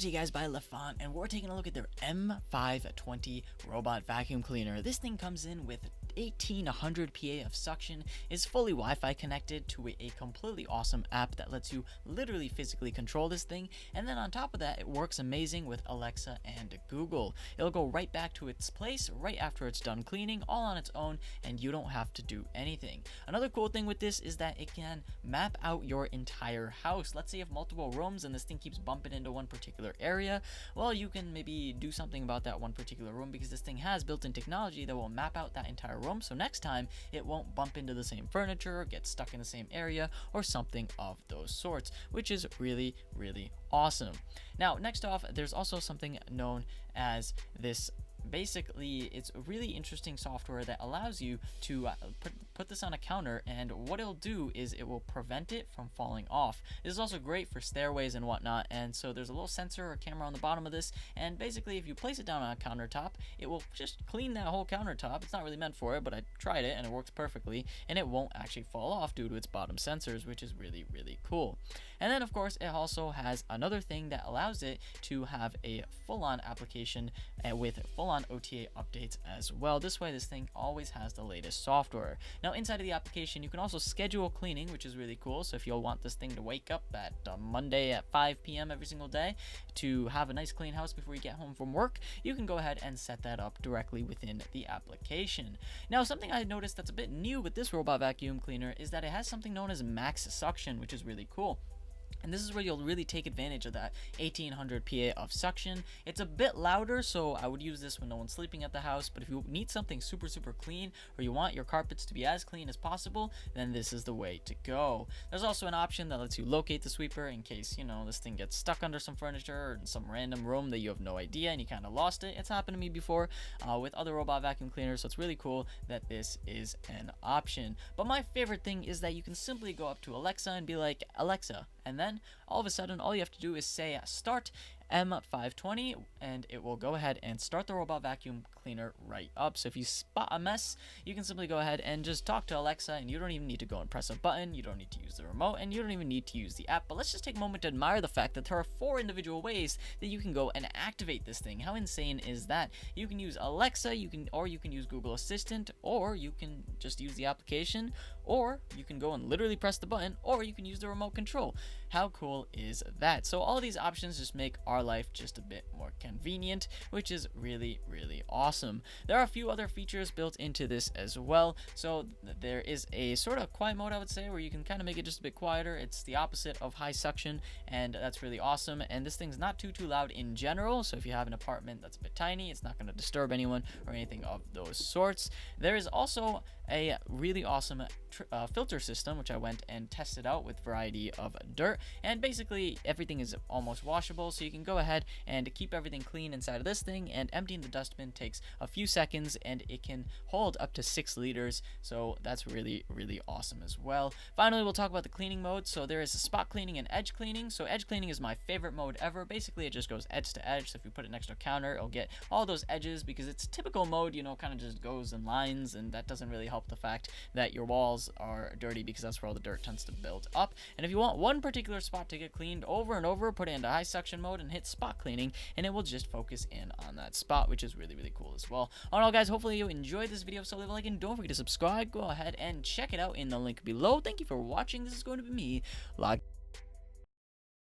to you guys by Lefant, and we're taking a look at their M520 robot vacuum cleaner. This thing comes in with 1800 PA of suction, is fully Wi-Fi connected to a completely awesome app that lets you literally physically control this thing, and then on top of that, it works amazing with Alexa and Google. It'll go right back to its place right after it's done cleaning, all on its own, and you don't have to do anything. Another cool thing with this is that it can map out your entire house. Let's say you have multiple rooms and this thing keeps bumping into one particular area. Well, you can maybe do something about that one particular room because this thing has built-in technology that will map out that entire room, so next time it won't bump into the same furniture, get stuck in the same area, or something of those sorts, which is really awesome. Now, next off, there's also something known as this. Basically, it's a really interesting software that allows you to put this on a counter, and what it'll do is it will prevent it from falling off. This is also great for stairways and whatnot, and so there's a little sensor or camera on the bottom of this, and basically if you place it down on a countertop, it will just clean that whole countertop. It's not really meant for it, but I tried it and it works perfectly, and it won't actually fall off due to its bottom sensors, which is really cool. And then of course it also has another thing that allows it to have a full-on application with full-on OTA updates as well. This way this thing always has the latest software. Now inside of the application you can also schedule cleaning, which is really cool. So if you'll want this thing to wake up at Monday at 5 p.m. every single day to have a nice clean house before you get home from work, you can go ahead and set that up directly within the application. Now something I noticed that's a bit new with this robot vacuum cleaner is that it has something known as Maxi Suction, which is really cool. And this is where you'll really take advantage of that 1800 PA of suction. It's a bit louder, so I would use this when no one's sleeping at the house, but if you need something super clean, or you want your carpets to be as clean as possible, then this is the way to go. There's also an option that lets you locate the sweeper in case, you know, this thing gets stuck under some furniture or in some random room that you have no idea and you kind of lost it. It's happened to me before with other robot vacuum cleaners, so it's really cool that this is an option. But my favorite thing is that you can simply go up to Alexa and be like, Alexa, and then all of a sudden all you have to do is say start M520 and it will go ahead and start the robot vacuum cleaner right up. So if you spot a mess, you can simply go ahead and just talk to Alexa, and you don't even need to go and press a button, you don't need to use the remote, and you don't even need to use the app. But let's just take a moment to admire the fact that there are 4 individual ways that you can go and activate this thing. How insane is that? You can use Alexa, you can use Google Assistant, or you can just use the application, or you can go and literally press the button, or you can use the remote control. How cool is that? So all of these options just make our life just a bit more convenient, which is really awesome. There are a few other features built into this as well. So there is a sort of quiet mode, I would say, where you can kind of make it just a bit quieter. It's the opposite of high suction, and that's really awesome. And this thing's not too loud in general, so if you have an apartment that's a bit tiny, it's not going to disturb anyone or anything of those sorts. There is also a really awesome filter system, which I went and tested out with variety of dirt, and basically everything is almost washable, so you can go ahead and keep everything clean inside of this thing, and emptying the dustbin takes a few seconds and it can hold up to 6 liters, so that's really awesome as well. Finally, we'll talk about the cleaning mode. So there is a spot cleaning and edge cleaning. So edge cleaning is my favorite mode ever. Basically it just goes edge to edge, so if you put it next to a counter, it'll get all those edges, because it's typical mode, you know, kind of just goes in lines, and that doesn't really help the fact that your walls are dirty, because that's where all the dirt tends to build up. And if you want one particular spot to get cleaned over and over, put it into high suction mode and hit spot cleaning, and it will just focus in on that spot, which is really cool as well. All in all, guys, hopefully you enjoyed this video, so leave a like and don't forget to subscribe. Go ahead and check it out in the link below. Thank you for watching. This is going to be me, Log.